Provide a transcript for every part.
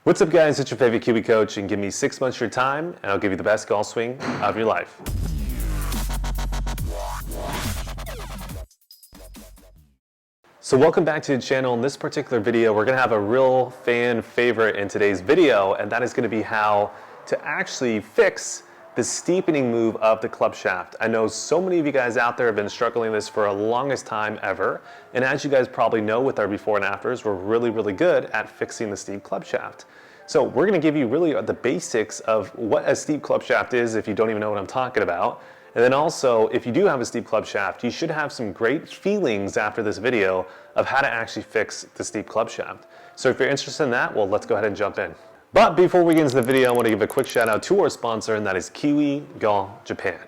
What's up guys, it's your favorite Kiwi coach, and give me 6 months of your time and I'll give you the best golf swing of your life. So welcome back to the channel. In this particular video, we're going to have a real fan favorite in today's video, and that is going to be how to actually fix the steepening move of the club shaft. I know so many of you guys out there have been struggling with this for the longest time ever, and as you guys probably know with our before and afters, we're really good at fixing the steep club shaft. So we're going to give you really the basics of what a steep club shaft is if you don't even know what I'm talking about. And then also, if you do have a steep club shaft, you should have some great feelings after this video of how to actually fix the steep club shaft. So if you're interested in that, well, let's go ahead and jump in. But before we get into the video, I want to give a quick shout out to our sponsor, and that is Kiwi Golf Japan.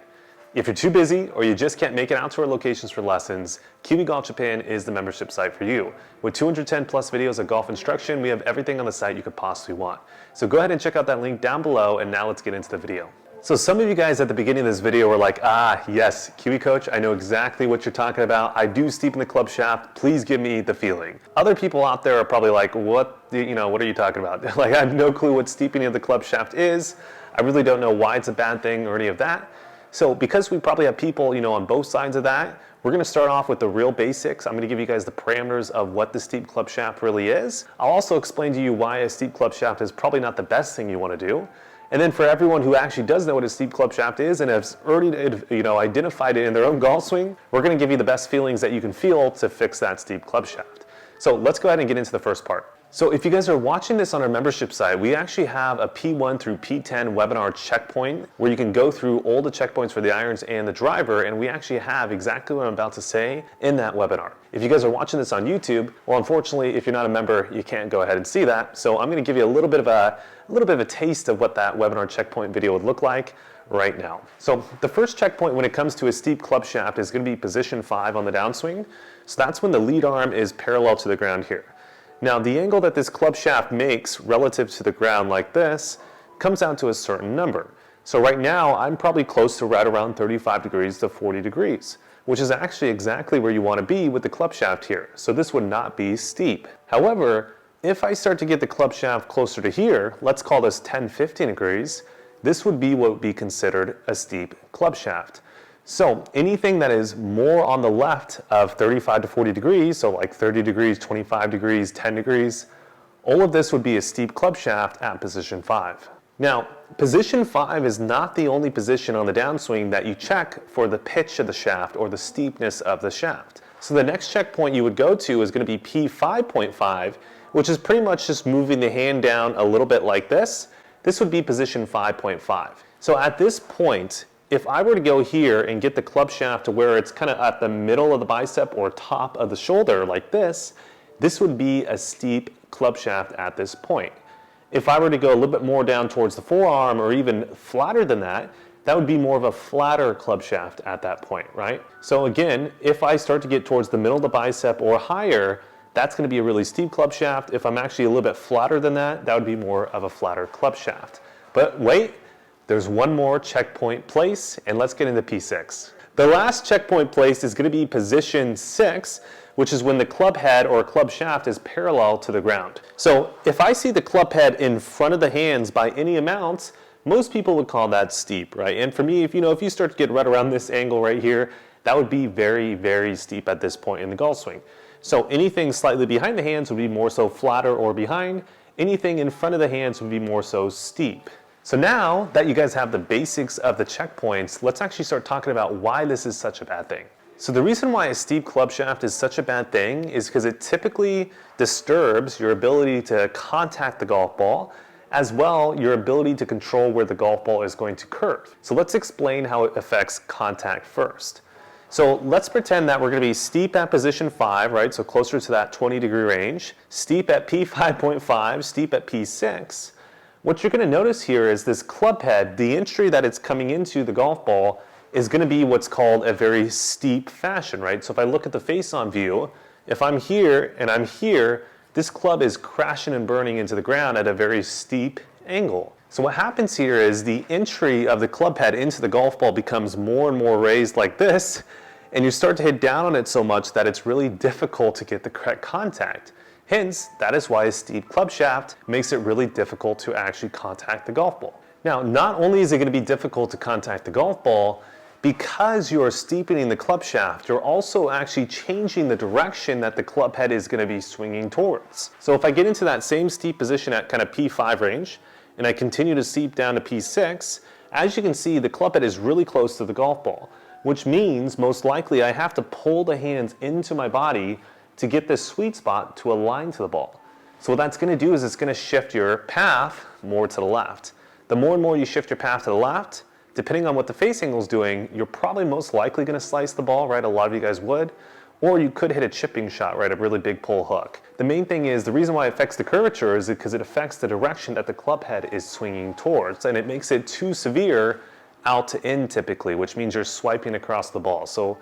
If you're too busy or you just can't make it out to our locations for lessons, Kiwi Golf Japan is the membership site for you. With 210 plus videos of golf instruction, we have everything on the site you could possibly want. So go ahead and check out that link down below, and now let's get into the video. So some of you guys at the beginning of this video were like, yes, Kiwi Coach, I know exactly what you're talking about. I do steepen the club shaft. Please give me the feeling. Other people out there are probably like, what are you talking about? Like, I have no clue what steepening of the club shaft is. I really don't know why it's a bad thing or any of that. So because we probably have people, on both sides of that, we're going to start off with the real basics. I'm going to give you guys the parameters of what the steep club shaft really is. I'll also explain to you why a steep club shaft is probably not the best thing you want to do. And then for everyone who actually does know what a steep club shaft is and has already identified it in their own golf swing, we're going to give you the best feelings that you can feel to fix that steep club shaft. So let's go ahead and get into the first part. So if you guys are watching this on our membership site, we actually have a P1 through P10 webinar checkpoint where you can go through all the checkpoints for the irons and the driver, and we actually have exactly what I'm about to say in that webinar. If you guys are watching this on YouTube, well, unfortunately, if you're not a member, you can't go ahead and see that. So I'm going to give you a little bit of a taste of what that webinar checkpoint video would look like right now. So the first checkpoint when it comes to a steep club shaft is going to be position 5 on the downswing. So that's when the lead arm is parallel to the ground here. Now the angle that this club shaft makes relative to the ground like this comes out to a certain number. So right now I'm probably close to right around 35 degrees to 40 degrees, which is actually exactly where you want to be with the club shaft here. So this would not be steep. However, if I start to get the club shaft closer to here, let's call this 10-15 degrees, this would be what would be considered a steep club shaft. So anything that is more on the left of 35 to 40 degrees, so like 30 degrees, 25 degrees, 10 degrees, all of this would be a steep club shaft at position 5. Now, position 5 is not the only position on the downswing that you check for the pitch of the shaft or the steepness of the shaft. So the next checkpoint you would go to is going to be P5.5, which is pretty much just moving the hand down a little bit like this. This would be position 5.5. So at this point, if I were to go here and get the club shaft to where it's kind of at the middle of the bicep or top of the shoulder like this would be a steep club shaft at this point. If I were to go a little bit more down towards the forearm or even flatter than that, that would be more of a flatter club shaft at that point, right? So again, if I start to get towards the middle of the bicep or higher, that's going to be a really steep club shaft. If I'm actually a little bit flatter than that, that would be more of a flatter club shaft. But wait, there's one more checkpoint place, and let's get into P6. The last checkpoint place is going to be position 6, which is when the club head or club shaft is parallel to the ground. So if I see the club head in front of the hands by any amount, most people would call that steep, right? And for me, if you start to get right around this angle right here, that would be very steep at this point in the golf swing. So anything slightly behind the hands would be more so flatter or behind. Anything in front of the hands would be more so steep. So now that you guys have the basics of the checkpoints, let's actually start talking about why this is such a bad thing. So the reason why a steep club shaft is such a bad thing is because it typically disturbs your ability to contact the golf ball, as well your ability to control where the golf ball is going to curve. So let's explain how it affects contact first. So let's pretend that we're going to be steep at position 5, right? So closer to that 20-degree range, steep at P5.5, steep at P6. What you're going to notice here is this club head, the entry that it's coming into the golf ball is going to be what's called a very steep fashion, right? So if I look at the face-on view, if I'm here and I'm here, this club is crashing and burning into the ground at a very steep angle. So what happens here is the entry of the club head into the golf ball becomes more and more raised like this, and you start to hit down on it so much that it's really difficult to get the correct contact. Hence, that is why a steep club shaft makes it really difficult to actually contact the golf ball. Now, not only is it going to be difficult to contact the golf ball, because you are steepening the club shaft, you're also actually changing the direction that the club head is going to be swinging towards. So if I get into that same steep position at kind of P5 range, and I continue to steep down to P6, as you can see, the club head is really close to the golf ball, which means most likely I have to pull the hands into my body to get this sweet spot to align to the ball. So what that's going to do is it's going to shift your path more to the left. The more and more you shift your path to the left, depending on what the face angle is doing, you're probably most likely going to slice the ball, right? A lot of you guys would. Or you could hit a chipping shot, right? A really big pull hook. The main thing is, the reason why it affects the curvature is because it affects the direction that the club head is swinging towards, and it makes it too severe out to in typically, which means you're swiping across the ball. So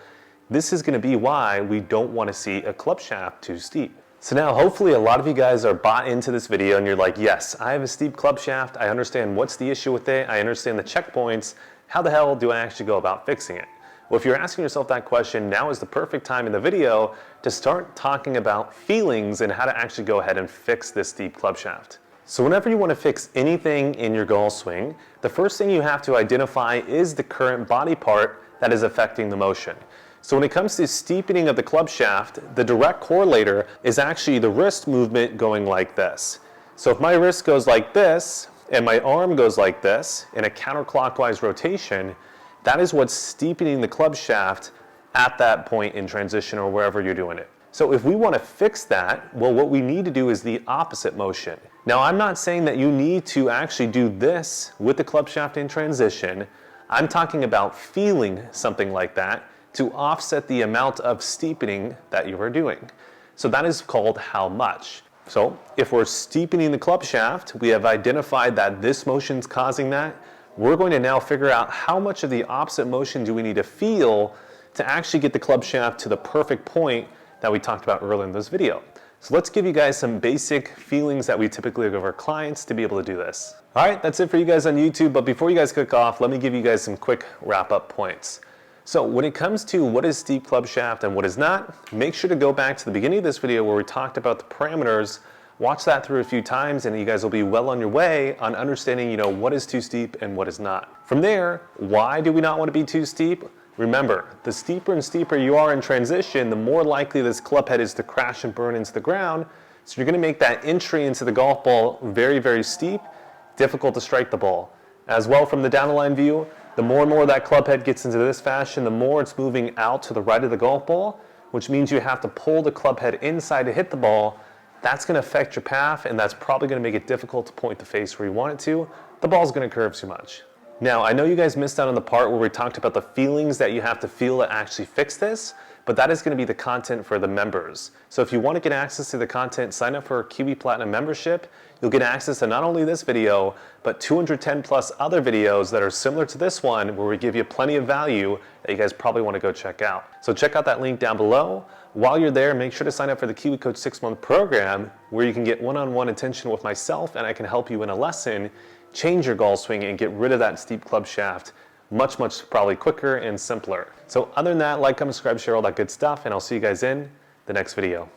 this is going to be why we don't want to see a club shaft too steep. So now hopefully a lot of you guys are bought into this video and you're like, yes, I have a steep club shaft. I understand what's the issue with it. I understand the checkpoints. How the hell do I actually go about fixing it? Well, if you're asking yourself that question, now is the perfect time in the video to start talking about feelings and how to actually go ahead and fix this steep club shaft. So whenever you want to fix anything in your golf swing, the first thing you have to identify is the current body part that is affecting the motion. So when it comes to steepening of the club shaft, the direct correlator is actually the wrist movement going like this. So if my wrist goes like this and my arm goes like this in a counterclockwise rotation, that is what's steepening the club shaft at that point in transition or wherever you're doing it. So if we want to fix that, well, what we need to do is the opposite motion. Now, I'm not saying that you need to actually do this with the club shaft in transition. I'm talking about feeling something like that to offset the amount of steepening that you are doing. So that is called how much. So if we're steepening the club shaft, we have identified that this motion's causing that. We're going to now figure out how much of the opposite motion do we need to feel to actually get the club shaft to the perfect point that we talked about earlier in this video. So let's give you guys some basic feelings that we typically give our clients to be able to do this. All right, that's it for you guys on YouTube, but before you guys click off, let me give you guys some quick wrap-up points. So when it comes to what is steep club shaft and what is not, make sure to go back to the beginning of this video where we talked about the parameters. Watch that through a few times and you guys will be well on your way on understanding, what is too steep and what is not. From there, why do we not want to be too steep? Remember, the steeper and steeper you are in transition, the more likely this club head is to crash and burn into the ground. So you're going to make that entry into the golf ball very, very steep, difficult to strike the ball. As well, from the down the line view, the more and more that club head gets into this fashion, the more it's moving out to the right of the golf ball, which means you have to pull the club head inside to hit the ball. That's going to affect your path, and that's probably going to make it difficult to point the face where you want it to. The ball's going to curve too much. Now, I know you guys missed out on the part where we talked about the feelings that you have to feel to actually fix this, but that is going to be the content for the members. So if you want to get access to the content, sign up for a Kiwi Platinum membership. You'll get access to not only this video, but 210 plus other videos that are similar to this one where we give you plenty of value that you guys probably want to go check out. So check out that link down below. While you're there, make sure to sign up for the Kiwi Coach 6-month program where you can get one-on-one attention with myself and I can help you in a lesson, change your golf swing and get rid of that steep club shaft much probably quicker and simpler. So other than that, like, comment, subscribe, share, all that good stuff, and I'll see you guys in the next video.